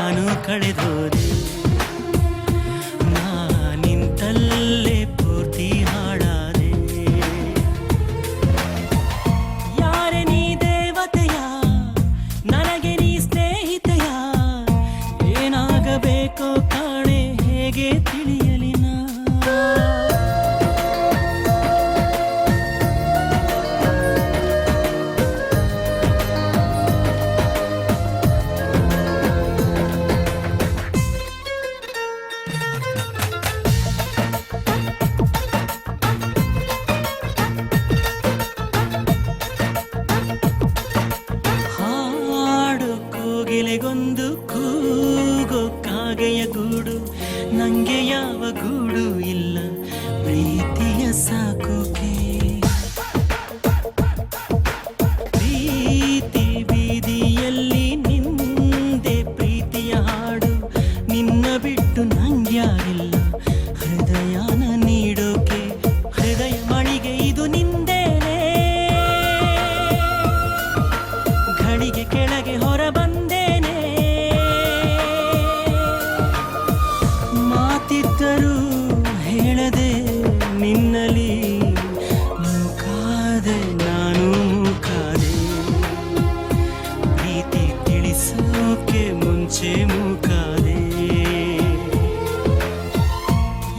ನಾನು ಕಳೆದೋದೆ ನಿಂತಲ್ಲೇ ಪೂರ್ತಿ ಹಾಳಾದೆ ಯಾರೆ ನೀ ದೇವತೆಯ ನನಗೆ ನೀ ಸ್ನೇಹಿತೆಯ ಏನಾಗಬೇಕೋ ಕಾಣೆ ಹೇಗೆ ತಿಳಿಯಲಿ ನಾ ಕೋಗಿಲೆಗೊಂದು ಕೂಗೋ ಕಾಗೆಯ ಗೂಡು ನಂಗೆ ಯಾವ ಗೂಡು ಇಲ್ಲ ಪ್ರೀತಿಯ ಸಾಕೋಕೆ ಪ್ರೀತಿ ಬೀದಿಯಲ್ಲಿ ನಿಂದೆ ಪ್ರೀತಿಯ ಹಾಡು ನಿನ್ನ ಬಿಟ್ಟು ನಂಗ್ಯಾರಿಲ್ಲ ಹೃದಯನ ನೀಡೋಕೆ ಹೃದಯ ಮಳಿಗೆ ಇದು ನಿಂದೇನೆ ಘಳಿಗೆ ಕೆಳಗೆ ಹೊರ ಬಂದೇನೆ ಮಾತಿದ್ದರೂ ಹೇಳದೆ ನಿನ್ನಲಿ ಮೂಕಾದೆ ನಾನು ಮೂಕಾದೆ ಪ್ರೀತಿ ತಿಳಿಸೋಕೆ ಮುಂಚೆ ಮೂಕಾದೆ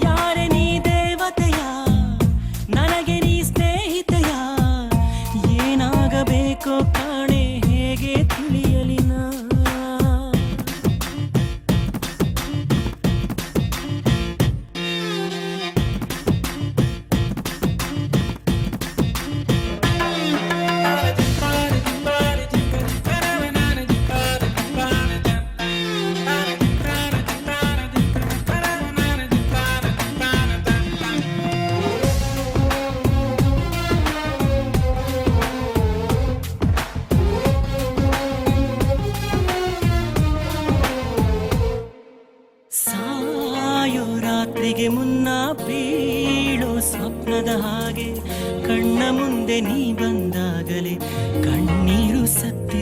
ಯಾರೆ ನೀ ದೇವತೆಯ ನನಗೆ ನೀ ಸ್ನೇಹಿತೆಯ ಏನಾಗಬೇಕೋ ಕಾಣೆ ಹೇಗೆ ತಿಳಿಯಲಿ ನಾ ಸಾಯೋ ರಾತ್ರಿಗೆ ಮುನ್ನ ಬೀಳೋ ಸ್ವಪ್ನದ ಹಾಗೆ ಕಣ್ಣ ಮುಂದೆ ನೀ ಬಂದಾಗಲೇ ಕಣ್ಣೀರು ಸತ್ತಿ